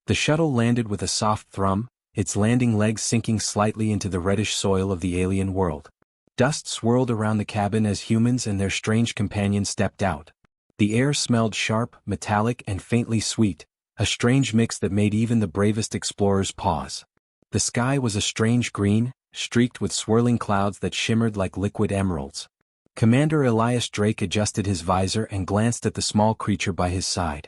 The shuttle landed with a soft thrum, its landing legs sinking slightly into the reddish soil of the alien world. Dust swirled around the cabin as humans and their strange companion stepped out. The air smelled sharp, metallic, and faintly sweet, a strange mix that made even the bravest explorers pause. The sky was a strange green, streaked with swirling clouds that shimmered like liquid emeralds. Commander Elias Drake adjusted his visor and glanced at the small creature by his side.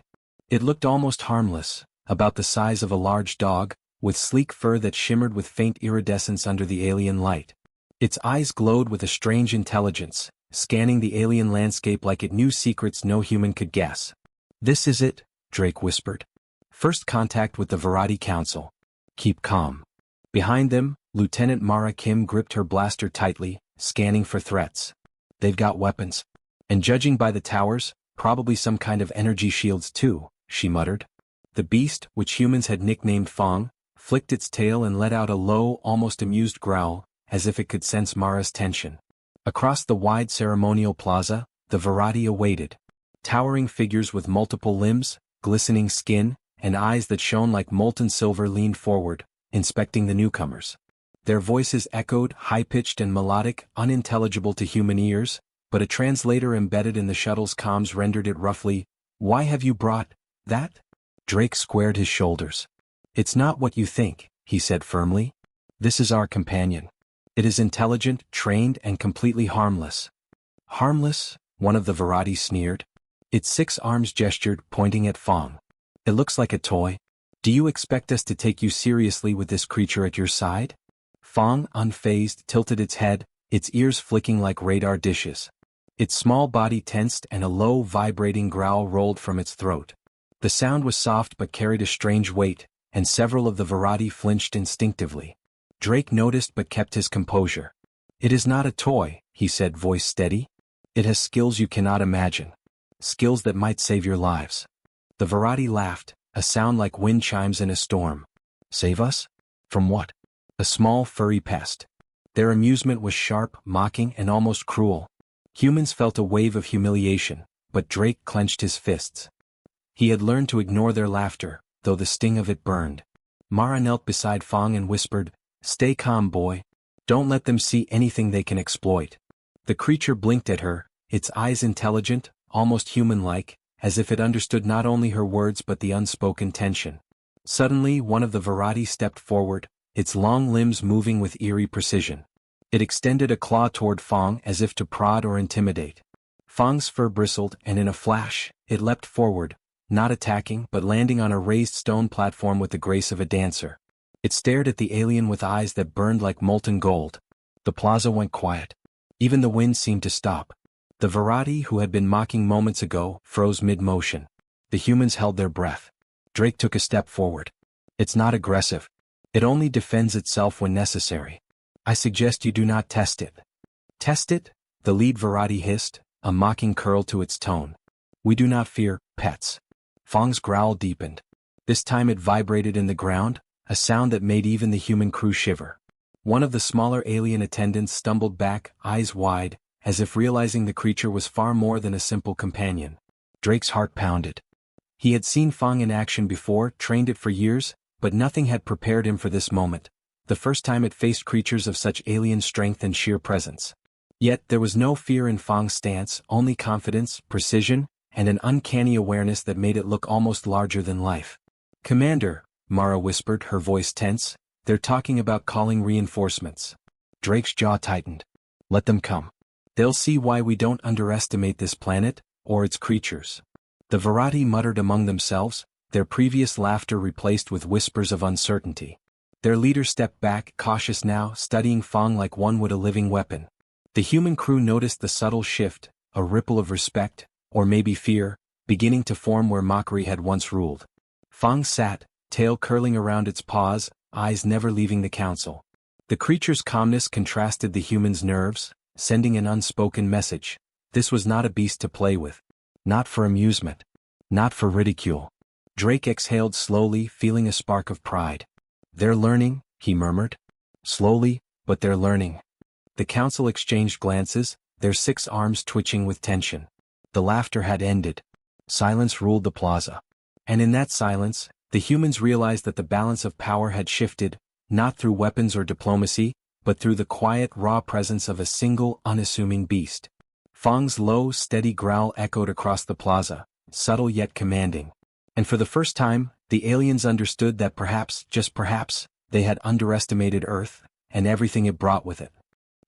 It looked almost harmless, about the size of a large dog, with sleek fur that shimmered with faint iridescence under the alien light. Its eyes glowed with a strange intelligence, scanning the alien landscape like it knew secrets no human could guess. "This is it," Drake whispered. "First contact with the Varadi Council. Keep calm." Behind them, Lieutenant Mara Kim gripped her blaster tightly, scanning for threats. "They've got weapons. And judging by the towers, probably some kind of energy shields too," she muttered. The beast, which humans had nicknamed Fong, flicked its tail and let out a low, almost amused growl, as if it could sense Mara's tension. Across the wide ceremonial plaza, the Varadi awaited. Towering figures with multiple limbs, glistening skin, and eyes that shone like molten silver leaned forward, inspecting the newcomers. Their voices echoed, high-pitched and melodic, unintelligible to human ears, but a translator embedded in the shuttle's comms rendered it roughly, "Why have you brought that?" Drake squared his shoulders. "It's not what you think," he said firmly. "This is our companion. It is intelligent, trained, and completely harmless." "Harmless?" one of the Varadi sneered. Its 6 arms gestured, pointing at Fong. "It looks like a toy. Do you expect us to take you seriously with this creature at your side?" Fong, unfazed, tilted its head, its ears flicking like radar dishes. Its small body tensed and a low, vibrating growl rolled from its throat. The sound was soft but carried a strange weight, and several of the Varadi flinched instinctively. Drake noticed but kept his composure. "It is not a toy," he said, voice steady. "It has skills you cannot imagine. Skills that might save your lives." The Varadi laughed, a sound like wind chimes in a storm. "Save us? From what?" "A small furry pest." Their amusement was sharp, mocking, and almost cruel. Humans felt a wave of humiliation, but Drake clenched his fists. He had learned to ignore their laughter, though the sting of it burned. Mara knelt beside Fong and whispered, "Stay calm, boy. Don't let them see anything they can exploit." The creature blinked at her, its eyes intelligent, almost human-like, as if it understood not only her words but the unspoken tension. Suddenly one of the Varadi stepped forward, its long limbs moving with eerie precision. It extended a claw toward Fong as if to prod or intimidate. Fong's fur bristled and in a flash, it leapt forward, not attacking but landing on a raised stone platform with the grace of a dancer. It stared at the alien with eyes that burned like molten gold. The plaza went quiet. Even the wind seemed to stop. The Varadi, who had been mocking moments ago, froze mid-motion. The humans held their breath. Drake took a step forward. "It's not aggressive. It only defends itself when necessary. I suggest you do not test it." "Test it?" the lead Varadi hissed, a mocking curl to its tone. "We do not fear pets." Fong's growl deepened. This time it vibrated in the ground, a sound that made even the human crew shiver. One of the smaller alien attendants stumbled back, eyes wide, as if realizing the creature was far more than a simple companion. Drake's heart pounded. He had seen Fong in action before, trained it for years, but nothing had prepared him for this moment, the first time it faced creatures of such alien strength and sheer presence. Yet there was no fear in Fong's stance, only confidence, precision, and an uncanny awareness that made it look almost larger than life. "Commander," Mara whispered, her voice tense, "they're talking about calling reinforcements." Drake's jaw tightened. "Let them come. They'll see why we don't underestimate this planet, or its creatures." The Varadi muttered among themselves, their previous laughter replaced with whispers of uncertainty. Their leader stepped back, cautious now, studying Fong like one would a living weapon. The human crew noticed the subtle shift, a ripple of respect, or maybe fear, beginning to form where mockery had once ruled. Fong sat, tail curling around its paws, eyes never leaving the council. The creature's calmness contrasted the human's nerves, sending an unspoken message. This was not a beast to play with. Not for amusement. Not for ridicule. Drake exhaled slowly, feeling a spark of pride. "They're learning," he murmured. "Slowly, but they're learning." The council exchanged glances, their 6 arms twitching with tension. The laughter had ended. Silence ruled the plaza. And in that silence, The humans realized that the balance of power had shifted, not through weapons or diplomacy, but through the quiet, raw presence of a single, unassuming beast. Fang's low, steady growl echoed across the plaza, subtle yet commanding. And for the first time, the aliens understood that perhaps, just perhaps, they had underestimated Earth, and everything it brought with it.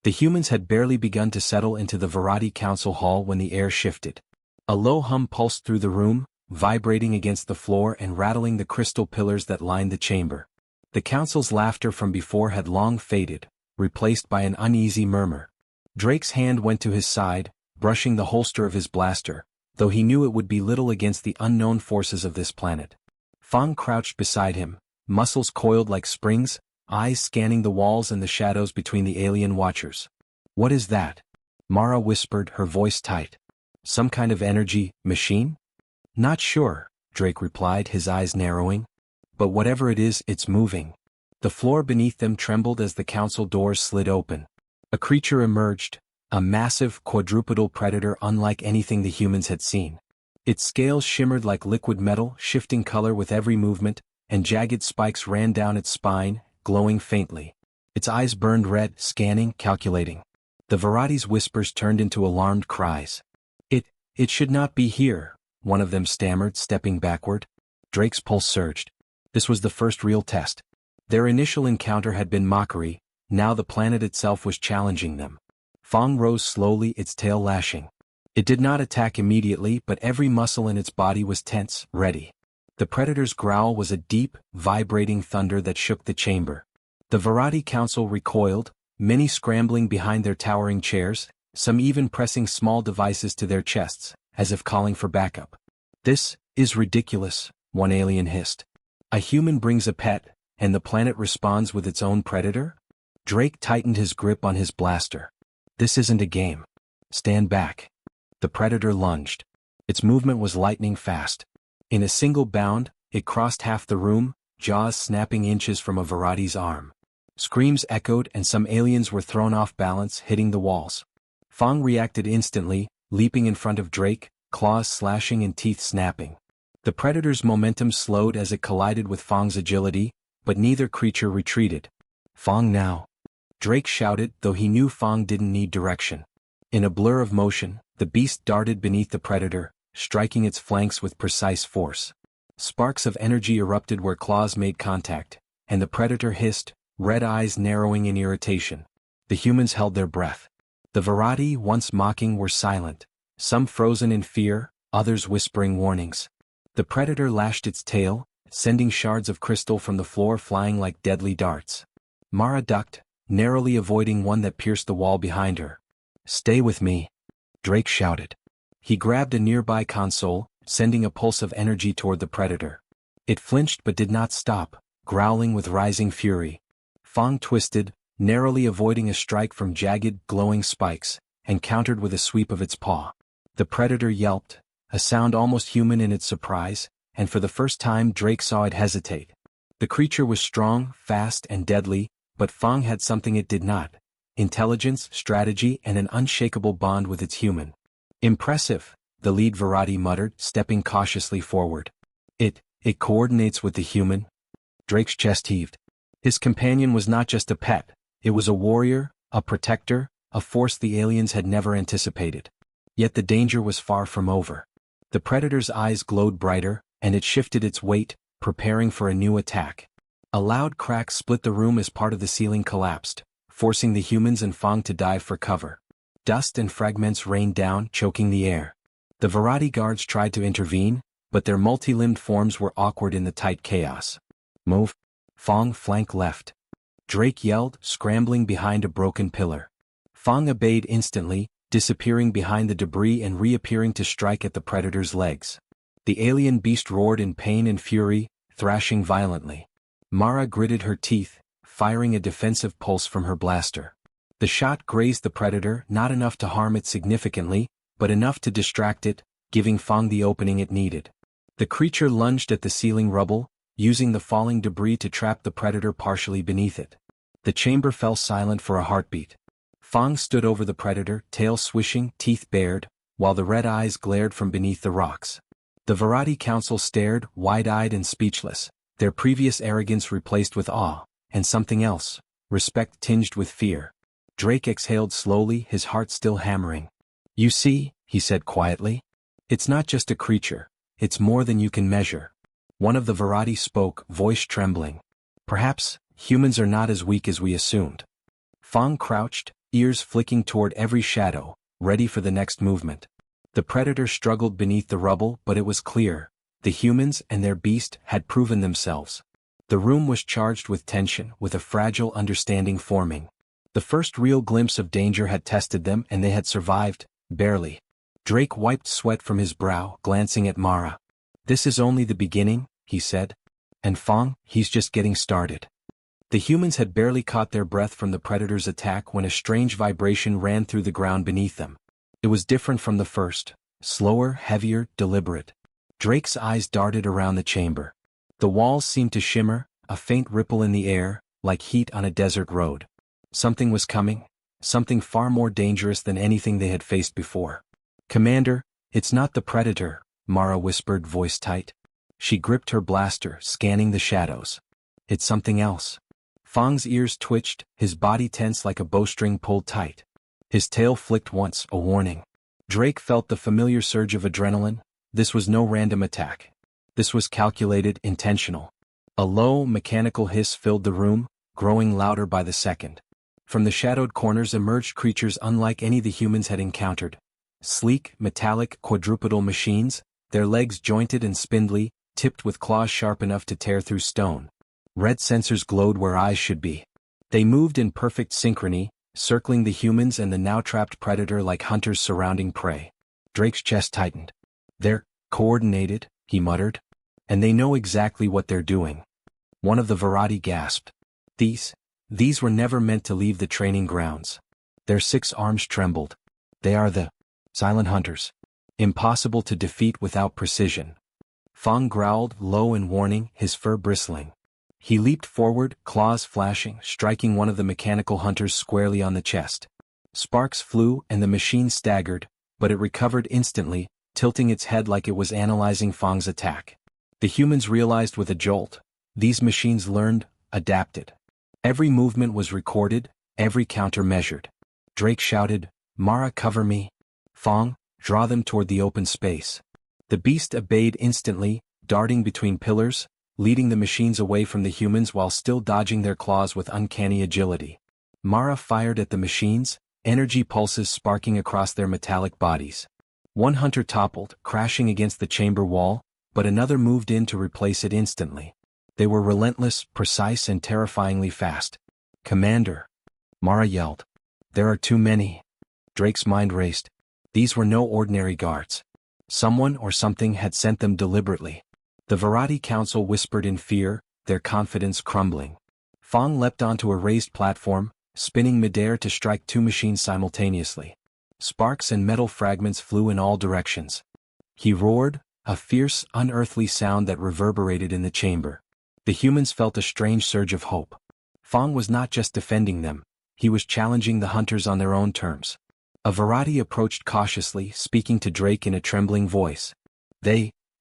The humans had barely begun to settle into the Variety Council Hall when the air shifted. A low hum pulsed through the room, vibrating against the floor and rattling the crystal pillars that lined the chamber. The council's laughter from before had long faded, replaced by an uneasy murmur. Drake's hand went to his side, brushing the holster of his blaster, though he knew it would be little against the unknown forces of this planet. Fang crouched beside him, muscles coiled like springs, eyes scanning the walls and the shadows between the alien watchers. "What is that?" Mara whispered, her voice tight. "Some kind of energy machine?" "Not sure," Drake replied, his eyes narrowing. "But whatever it is, it's moving." The floor beneath them trembled as the council doors slid open. A creature emerged, a massive, quadrupedal predator unlike anything the humans had seen. Its scales shimmered like liquid metal, shifting color with every movement, and jagged spikes ran down its spine, glowing faintly. Its eyes burned red, scanning, calculating. The Variety's whispers turned into alarmed cries. It should not be here," one of them stammered, stepping backward. Drake's pulse surged. This was the first real test. Their initial encounter had been mockery, now the planet itself was challenging them. Fang rose slowly, its tail lashing. It did not attack immediately, but every muscle in its body was tense, ready. The predator's growl was a deep, vibrating thunder that shook the chamber. The Variety Council recoiled, many scrambling behind their towering chairs, some even pressing small devices to their chests, as if calling for backup. "This is ridiculous," one alien hissed. "A human brings a pet, and the planet responds with its own predator?" Drake tightened his grip on his blaster. "This isn't a game. Stand back." The predator lunged. Its movement was lightning fast. In a single bound, it crossed half the room, jaws snapping inches from a Variety's arm. Screams echoed and some aliens were thrown off balance, hitting the walls. Fang reacted instantly, leaping in front of Drake, claws slashing and teeth snapping. The predator's momentum slowed as it collided with Fang's agility, but neither creature retreated. "Fang now!" Drake shouted, though he knew Fang didn't need direction. In a blur of motion, the beast darted beneath the predator, striking its flanks with precise force. Sparks of energy erupted where claws made contact, and the predator hissed, red eyes narrowing in irritation. The humans held their breath. The Variety, once mocking, were silent, some frozen in fear, others whispering warnings. The predator lashed its tail, sending shards of crystal from the floor flying like deadly darts. Mara ducked, narrowly avoiding one that pierced the wall behind her. "Stay with me," Drake shouted. He grabbed a nearby console, sending a pulse of energy toward the predator. It flinched but did not stop, growling with rising fury. Fang twisted, narrowly avoiding a strike from jagged, glowing spikes, and countered with a sweep of its paw. The predator yelped, a sound almost human in its surprise, and for the first time Drake saw it hesitate. The creature was strong, fast, and deadly, but Fang had something it did not: intelligence, strategy, and an unshakable bond with its human. "Impressive," the lead Variety muttered, stepping cautiously forward. It coordinates with the human." Drake's chest heaved. His companion was not just a pet, it was a warrior, a protector, a force the aliens had never anticipated. Yet the danger was far from over. The predator's eyes glowed brighter, and it shifted its weight, preparing for a new attack. A loud crack split the room as part of the ceiling collapsed, forcing the humans and Fang to dive for cover. Dust and fragments rained down, choking the air. The Variety guards tried to intervene, but their multi-limbed forms were awkward in the tight chaos. "Move!" Fang flank left. Drake yelled, scrambling behind a broken pillar. Fang obeyed instantly, disappearing behind the debris and reappearing to strike at the predator's legs. The alien beast roared in pain and fury, thrashing violently. Mara gritted her teeth, firing a defensive pulse from her blaster. The shot grazed the predator, not enough to harm it significantly, but enough to distract it, giving Fang the opening it needed. The creature lunged at the ceiling rubble, using the falling debris to trap the predator partially beneath it. The chamber fell silent for a heartbeat. Fang stood over the predator, tail swishing, teeth bared, while the red eyes glared from beneath the rocks. The Variety Council stared, wide-eyed and speechless, their previous arrogance replaced with awe, and something else, respect tinged with fear. Drake exhaled slowly, his heart still hammering. "You see," he said quietly, "it's not just a creature, it's more than you can measure." One of the Varati spoke, voice trembling. "Perhaps, humans are not as weak as we assumed." Fong crouched, ears flicking toward every shadow, ready for the next movement. The predator struggled beneath the rubble, but it was clear. The humans and their beast had proven themselves. The room was charged with tension, with a fragile understanding forming. The first real glimpse of danger had tested them, and they had survived, barely. Drake wiped sweat from his brow, glancing at Mara. "This is only the beginning," he said. "And Fong, he's just getting started." The humans had barely caught their breath from the predator's attack when a strange vibration ran through the ground beneath them. It was different from the first, slower, heavier, deliberate. Drake's eyes darted around the chamber. The walls seemed to shimmer, a faint ripple in the air, like heat on a desert road. Something was coming, something far more dangerous than anything they had faced before. "Commander, it's not the predator," Mara whispered, voice tight. She gripped her blaster, scanning the shadows. "It's something else." Fong's ears twitched, his body tense like a bowstring pulled tight. His tail flicked once, a warning. Drake felt the familiar surge of adrenaline. This was no random attack. This was calculated, intentional. A low, mechanical hiss filled the room, growing louder by the second. From the shadowed corners emerged creatures unlike any the humans had encountered. Sleek, metallic, quadrupedal machines, their legs jointed and spindly, tipped with claws sharp enough to tear through stone. Red sensors glowed where eyes should be. They moved in perfect synchrony, circling the humans and the now-trapped predator like hunters surrounding prey. Drake's chest tightened. "They're coordinated," he muttered. "And they know exactly what they're doing." One of the Varati gasped. These were never meant to leave the training grounds." Their 6 arms trembled. "They are the silent hunters. Impossible to defeat without precision." Fong growled, low in warning, his fur bristling. He leaped forward, claws flashing, striking one of the mechanical hunters squarely on the chest. Sparks flew and the machine staggered, but it recovered instantly, tilting its head like it was analyzing Fong's attack. The humans realized with a jolt. These machines learned, adapted. Every movement was recorded, every counter measured. Drake shouted, "Mara, cover me. Fong, draw them toward the open space." The beast obeyed instantly, darting between pillars, leading the machines away from the humans while still dodging their claws with uncanny agility. Mara fired at the machines, energy pulses sparking across their metallic bodies. One hunter toppled, crashing against the chamber wall, but another moved in to replace it instantly. They were relentless, precise, and terrifyingly fast. "Commander," Mara yelled. "There are too many." Drake's mind raced. These were no ordinary guards. Someone or something had sent them deliberately. The Varati Council whispered in fear, their confidence crumbling. Fong leapt onto a raised platform, spinning midair to strike 2 machines simultaneously. Sparks and metal fragments flew in all directions. He roared, a fierce, unearthly sound that reverberated in the chamber. The humans felt a strange surge of hope. Fong was not just defending them, he was challenging the hunters on their own terms. A Varati approached cautiously, speaking to Drake in a trembling voice.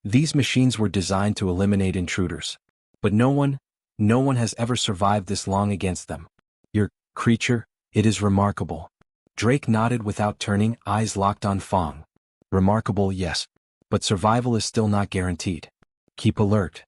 These machines were designed to eliminate intruders. But no one has ever survived this long against them. Your creature, it is remarkable. Drake nodded without turning, eyes locked on Fong. Remarkable, yes. But survival is still not guaranteed. Keep alert.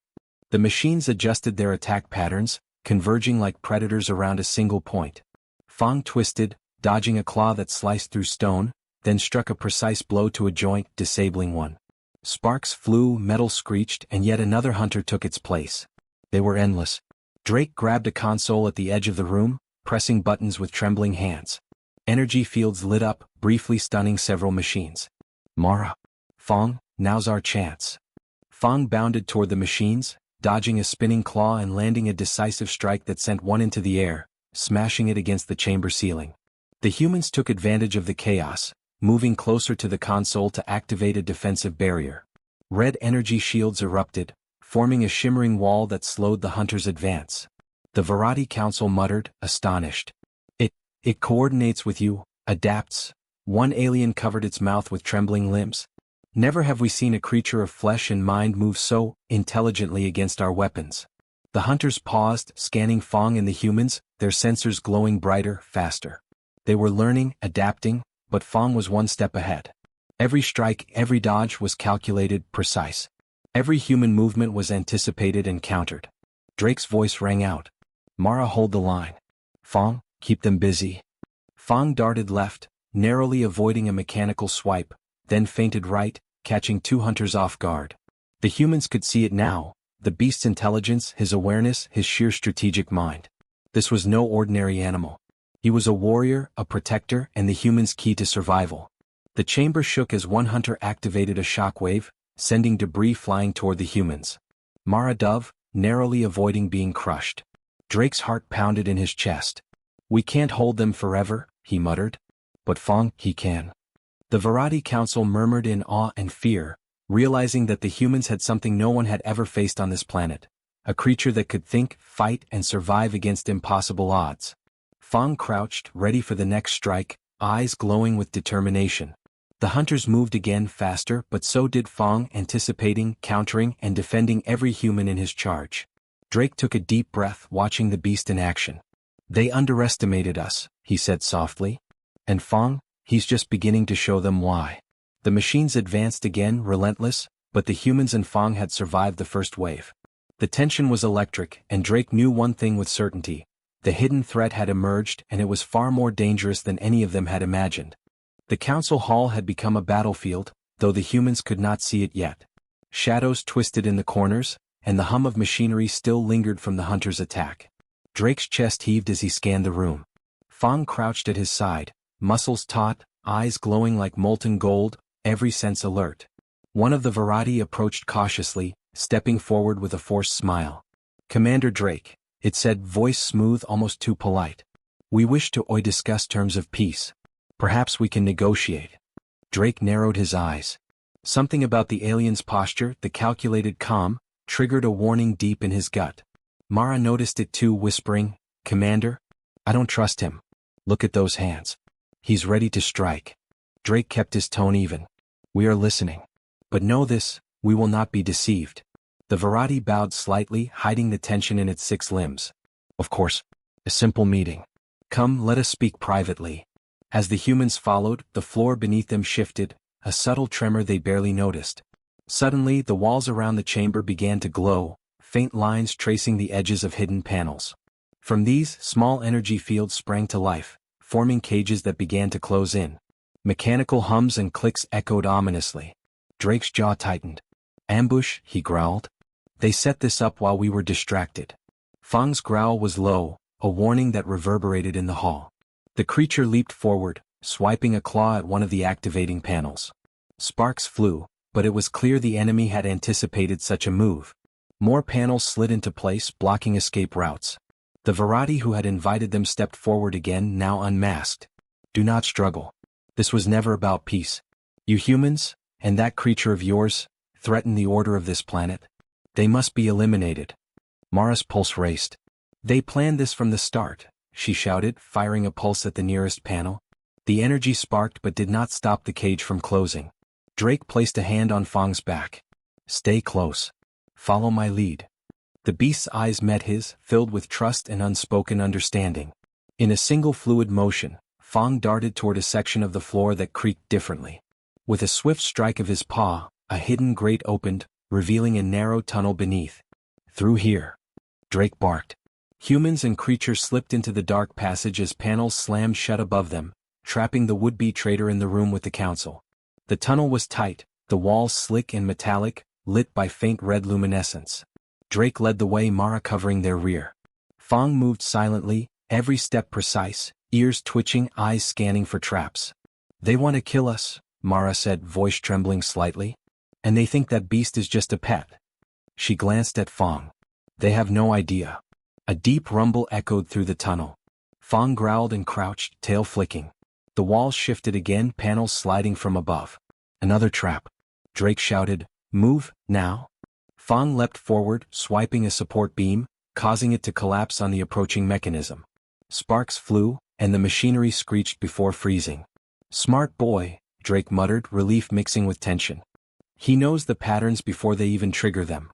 The machines adjusted their attack patterns, converging like predators around a single point. Fong twisted, dodging a claw that sliced through stone, then struck a precise blow to a joint, disabling one. Sparks flew, metal screeched, and yet another hunter took its place. They were endless. Drake grabbed a console at the edge of the room, pressing buttons with trembling hands. Energy fields lit up, briefly stunning several machines. "Mara. Fong, now's our chance." Fong bounded toward the machines, dodging a spinning claw and landing a decisive strike that sent one into the air, smashing it against the chamber ceiling. The humans took advantage of the chaos, moving closer to the console to activate a defensive barrier. Red energy shields erupted, forming a shimmering wall that slowed the hunters' advance. The Varati Council muttered, astonished. It coordinates with you, adapts." One alien covered its mouth with trembling limbs. "Never have we seen a creature of flesh and mind move so intelligently against our weapons." The hunters paused, scanning Fong and the humans, their sensors glowing brighter, faster. They were learning, adapting, but Fong was one step ahead. Every strike, every dodge was calculated, precise. Every human movement was anticipated and countered. Drake's voice rang out. Mara, hold the line. Fong, keep them busy. Fong darted left, narrowly avoiding a mechanical swipe, then feinted right, catching two hunters off guard. The humans could see it now, the beast's intelligence, his awareness, his sheer strategic mind. This was no ordinary animal. He was a warrior, a protector, and the humans' key to survival. The chamber shook as one hunter activated a shockwave, sending debris flying toward the humans. Mara dove, narrowly avoiding being crushed. Drake's heart pounded in his chest. We can't hold them forever, he muttered. But Fong, he can. The Varadi Council murmured in awe and fear, realizing that the humans had something no one had ever faced on this planet. A creature that could think, fight, and survive against impossible odds. Fong crouched, ready for the next strike, eyes glowing with determination. The hunters moved again faster, but so did Fong, anticipating, countering, and defending every human in his charge. Drake took a deep breath, watching the beast in action. They underestimated us, he said softly. And Fong, he's just beginning to show them why. The machines advanced again, relentless, but the humans and Fong had survived the first wave. The tension was electric, and Drake knew one thing with certainty. The hidden threat had emerged, and it was far more dangerous than any of them had imagined. The council hall had become a battlefield, though the humans could not see it yet. Shadows twisted in the corners, and the hum of machinery still lingered from the hunter's attack. Drake's chest heaved as he scanned the room. Fong crouched at his side, muscles taut, eyes glowing like molten gold, every sense alert. One of the Varadi approached cautiously, stepping forward with a forced smile. Commander Drake, it said, voice smooth, almost too polite. We wish to discuss terms of peace. Perhaps we can negotiate. Drake narrowed his eyes. Something about the alien's posture, the calculated calm, triggered a warning deep in his gut. Mara noticed it too, whispering, Commander? I don't trust him. Look at those hands. He's ready to strike. Drake kept his tone even. We are listening. But know this, we will not be deceived. The Varadi bowed slightly, hiding the tension in its 6 limbs. Of course. A simple meeting. Come, let us speak privately. As the humans followed, the floor beneath them shifted, a subtle tremor they barely noticed. Suddenly, the walls around the chamber began to glow, faint lines tracing the edges of hidden panels. From these, small energy fields sprang to life, forming cages that began to close in. Mechanical hums and clicks echoed ominously. Drake's jaw tightened. Ambush, he growled. They set this up while we were distracted. Fong's growl was low, a warning that reverberated in the hall. The creature leaped forward, swiping a claw at one of the activating panels. Sparks flew, but it was clear the enemy had anticipated such a move. More panels slid into place, blocking escape routes. The Varadi who had invited them stepped forward again, now unmasked. Do not struggle. This was never about peace. You humans, and that creature of yours, threaten the order of this planet. They must be eliminated. Mara's pulse raced. They planned this from the start, she shouted, firing a pulse at the nearest panel. The energy sparked but did not stop the cage from closing. Drake placed a hand on Fong's back. Stay close. Follow my lead. The beast's eyes met his, filled with trust and unspoken understanding. In a single fluid motion, Fong darted toward a section of the floor that creaked differently. With a swift strike of his paw, a hidden grate opened, revealing a narrow tunnel beneath. Through here. Drake barked. Humans and creatures slipped into the dark passage as panels slammed shut above them, trapping the would-be traitor in the room with the council. The tunnel was tight, the walls slick and metallic, lit by faint red luminescence. Drake led the way, Mara covering their rear. Fong moved silently, every step precise, ears twitching, eyes scanning for traps. They want to kill us, Mara said, voice trembling slightly. And they think that beast is just a pet. She glanced at Fong. They have no idea. A deep rumble echoed through the tunnel. Fong growled and crouched, tail flicking. The walls shifted again, panels sliding from above. Another trap. Drake shouted, Move, now. Fong leapt forward, swiping a support beam, causing it to collapse on the approaching mechanism. Sparks flew, and the machinery screeched before freezing. Smart boy, Drake muttered, relief mixing with tension. He knows the patterns before they even trigger them.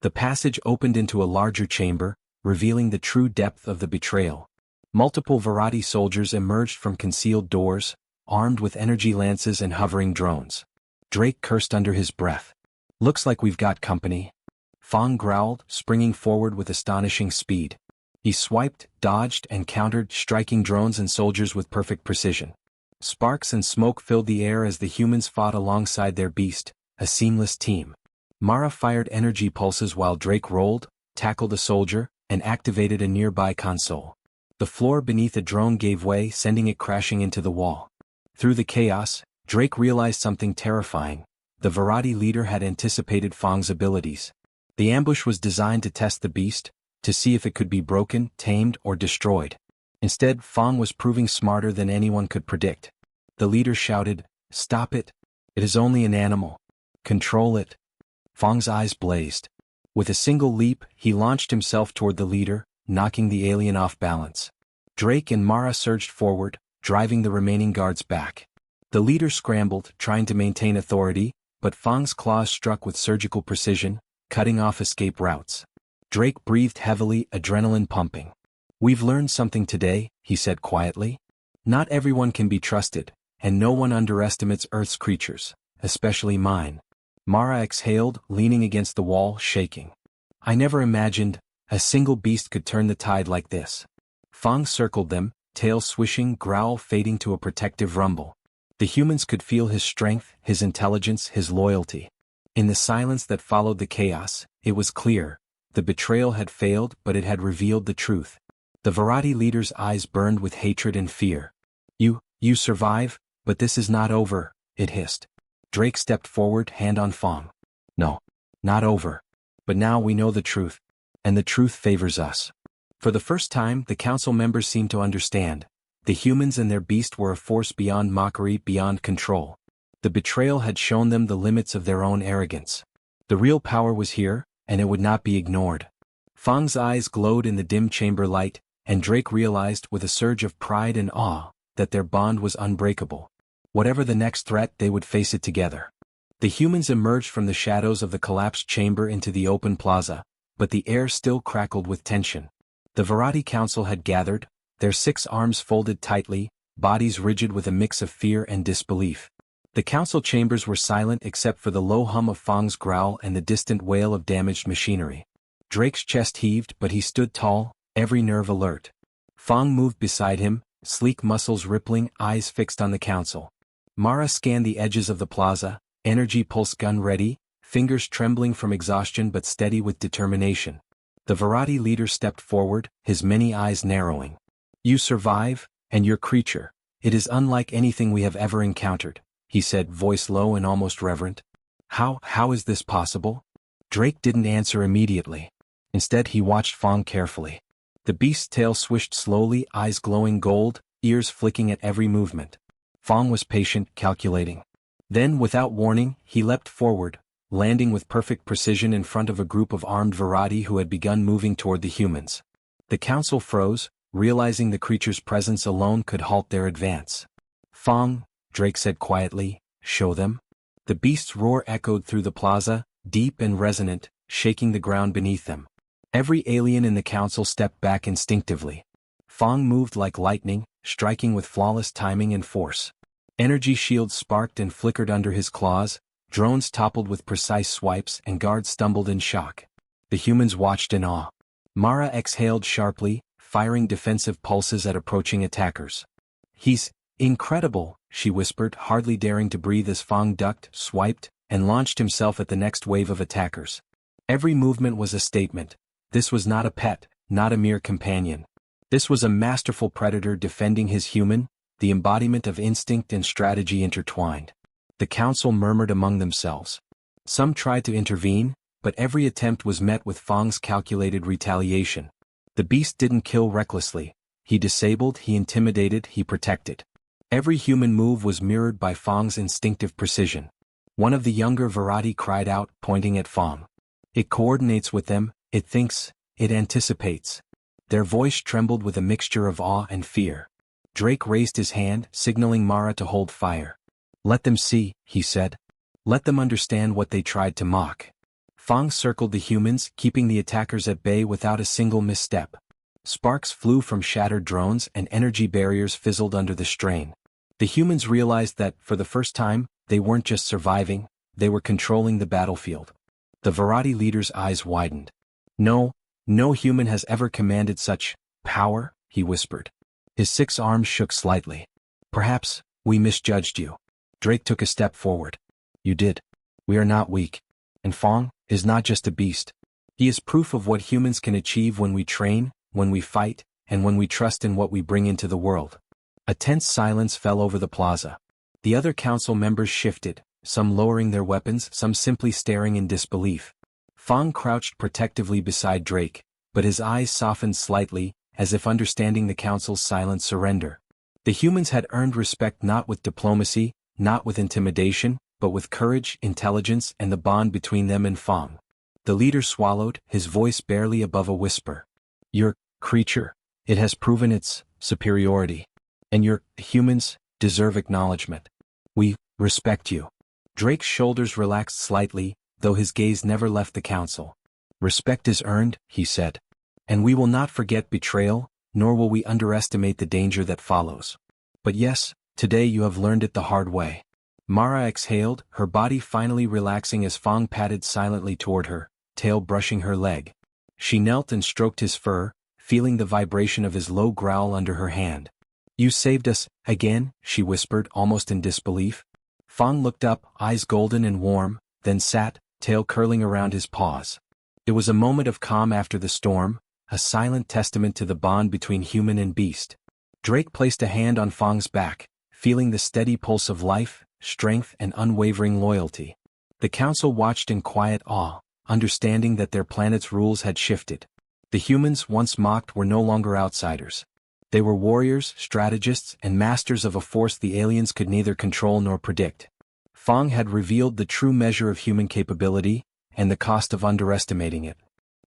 The passage opened into a larger chamber, revealing the true depth of the betrayal. Multiple Varadi soldiers emerged from concealed doors, armed with energy lances and hovering drones. Drake cursed under his breath. "Looks like we've got company." Fong growled, springing forward with astonishing speed. He swiped, dodged, and countered, striking drones and soldiers with perfect precision. Sparks and smoke filled the air as the humans fought alongside their beast, a seamless team. Mara fired energy pulses while Drake rolled, tackled a soldier, and activated a nearby console. The floor beneath a drone gave way, sending it crashing into the wall. Through the chaos, Drake realized something terrifying. The Varadi leader had anticipated Fong's abilities. The ambush was designed to test the beast, to see if it could be broken, tamed, or destroyed. Instead, Fong was proving smarter than anyone could predict. The leader shouted, "Stop it! It is only an animal. Control it." Fong's eyes blazed. With a single leap, he launched himself toward the leader, knocking the alien off balance. Drake and Mara surged forward, driving the remaining guards back. The leader scrambled, trying to maintain authority, but Fong's claws struck with surgical precision, cutting off escape routes. Drake breathed heavily, adrenaline pumping. "We've learned something today," he said quietly. "Not everyone can be trusted, and no one underestimates Earth's creatures, especially mine." Mara exhaled, leaning against the wall, shaking. "I never imagined a single beast could turn the tide like this." Fong circled them, tail swishing, growl fading to a protective rumble. The humans could feel his strength, his intelligence, his loyalty. In the silence that followed the chaos, it was clear. The betrayal had failed, but it had revealed the truth. The Varadi leader's eyes burned with hatred and fear. You survive, but this is not over," it hissed. Drake stepped forward, hand on Fong. "No, not over. But now we know the truth. And the truth favors us." For the first time, the council members seemed to understand. The humans and their beast were a force beyond mockery, beyond control. The betrayal had shown them the limits of their own arrogance. The real power was here, and it would not be ignored. Fong's eyes glowed in the dim chamber light, and Drake realized with a surge of pride and awe that their bond was unbreakable. Whatever the next threat, they would face it together. The humans emerged from the shadows of the collapsed chamber into the open plaza, but the air still crackled with tension. The Varadi Council had gathered, their 6 arms folded tightly, bodies rigid with a mix of fear and disbelief. The council chambers were silent except for the low hum of Fong's growl and the distant wail of damaged machinery. Drake's chest heaved, but he stood tall, every nerve alert. Fong moved beside him, sleek muscles rippling, eyes fixed on the council. Mara scanned the edges of the plaza, energy pulse gun ready, fingers trembling from exhaustion but steady with determination. The Varadi leader stepped forward, his many eyes narrowing. "You survive, and your creature. It is unlike anything we have ever encountered," he said, voice low and almost reverent. How is this possible?" Drake didn't answer immediately. Instead he watched Fong carefully. The beast's tail swished slowly, eyes glowing gold, ears flicking at every movement. Fong was patient, calculating. Then, without warning, he leapt forward, landing with perfect precision in front of a group of armed Varadi who had begun moving toward the humans. The council froze, realizing the creature's presence alone could halt their advance. "Fong," Drake said quietly, "show them." The beast's roar echoed through the plaza, deep and resonant, shaking the ground beneath them. Every alien in the council stepped back instinctively. Fong moved like lightning, striking with flawless timing and force. Energy shields sparked and flickered under his claws, drones toppled with precise swipes, and guards stumbled in shock. The humans watched in awe. Mara exhaled sharply, firing defensive pulses at approaching attackers. "He's incredible," she whispered, hardly daring to breathe as Fong ducked, swiped, and launched himself at the next wave of attackers. Every movement was a statement. This was not a pet, not a mere companion. This was a masterful predator defending his human, the embodiment of instinct and strategy intertwined. The council murmured among themselves. Some tried to intervene, but every attempt was met with Fong's calculated retaliation. The beast didn't kill recklessly. He disabled, he intimidated, he protected. Every human move was mirrored by Fong's instinctive precision. One of the younger Varadi cried out, pointing at Fong. "It coordinates with them, it thinks, it anticipates." Their voice trembled with a mixture of awe and fear. Drake raised his hand, signaling Mara to hold fire. "Let them see," he said. "Let them understand what they tried to mock." Fang circled the humans, keeping the attackers at bay without a single misstep. Sparks flew from shattered drones and energy barriers fizzled under the strain. The humans realized that, for the first time, they weren't just surviving, they were controlling the battlefield. The Varadi leader's eyes widened. No human has ever commanded such power, he whispered. His 6 arms shook slightly. Perhaps, we misjudged you. Drake took a step forward. You did. We are not weak. And Fang is not just a beast. He is proof of what humans can achieve when we train, when we fight, and when we trust in what we bring into the world. A tense silence fell over the plaza. The other council members shifted, some lowering their weapons, some simply staring in disbelief. Fang crouched protectively beside Drake, but his eyes softened slightly, as if understanding the council's silent surrender. The humans had earned respect not with diplomacy, not with intimidation, but with courage, intelligence, and the bond between them and Fang. The leader swallowed, his voice barely above a whisper. Your creature, it has proven its superiority. And your humans deserve acknowledgement. We respect you. Drake's shoulders relaxed slightly, though his gaze never left the council. Respect is earned, he said. And we will not forget betrayal, nor will we underestimate the danger that follows. But yes, today you have learned it the hard way. Mara exhaled, her body finally relaxing as Fang padded silently toward her, tail brushing her leg. She knelt and stroked his fur, feeling the vibration of his low growl under her hand. You saved us, again, she whispered, almost in disbelief. Fang looked up, eyes golden and warm, then sat, tail curling around his paws. It was a moment of calm after the storm, a silent testament to the bond between human and beast. Drake placed a hand on Fang's back, feeling the steady pulse of life, strength, and unwavering loyalty. The council watched in quiet awe, understanding that their planet's rules had shifted. The humans once mocked were no longer outsiders. They were warriors, strategists, and masters of a force the aliens could neither control nor predict. Fang had revealed the true measure of human capability, and the cost of underestimating it.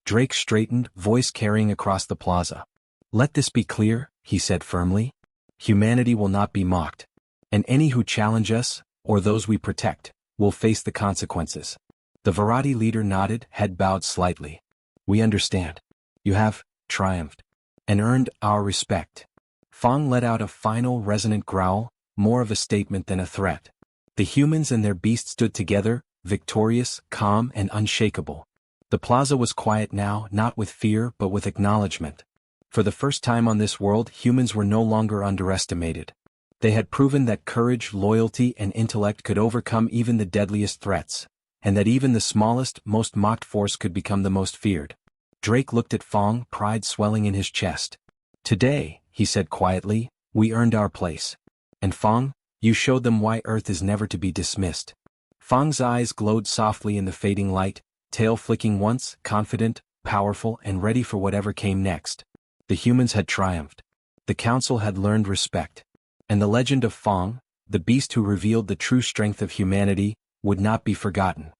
Drake straightened, voice carrying across the plaza. Let this be clear, he said firmly. Humanity will not be mocked. And any who challenge us, or those we protect, will face the consequences. The Varadi leader nodded, head bowed slightly. We understand. You have triumphed. And earned our respect. Fang let out a final resonant growl, more of a statement than a threat. The humans and their beast stood together, victorious, calm, and unshakable. The plaza was quiet now, not with fear but with acknowledgement. For the first time on this world, humans were no longer underestimated. They had proven that courage, loyalty, and intellect could overcome even the deadliest threats, and that even the smallest, most mocked force could become the most feared. Drake looked at Fang, pride swelling in his chest. Today, he said quietly, we earned our place. And Fang, you showed them why Earth is never to be dismissed. Fang's eyes glowed softly in the fading light, tail flicking once, confident, powerful, and ready for whatever came next. The humans had triumphed. The council had learned respect. And the legend of Fang, the beast who revealed the true strength of humanity, would not be forgotten.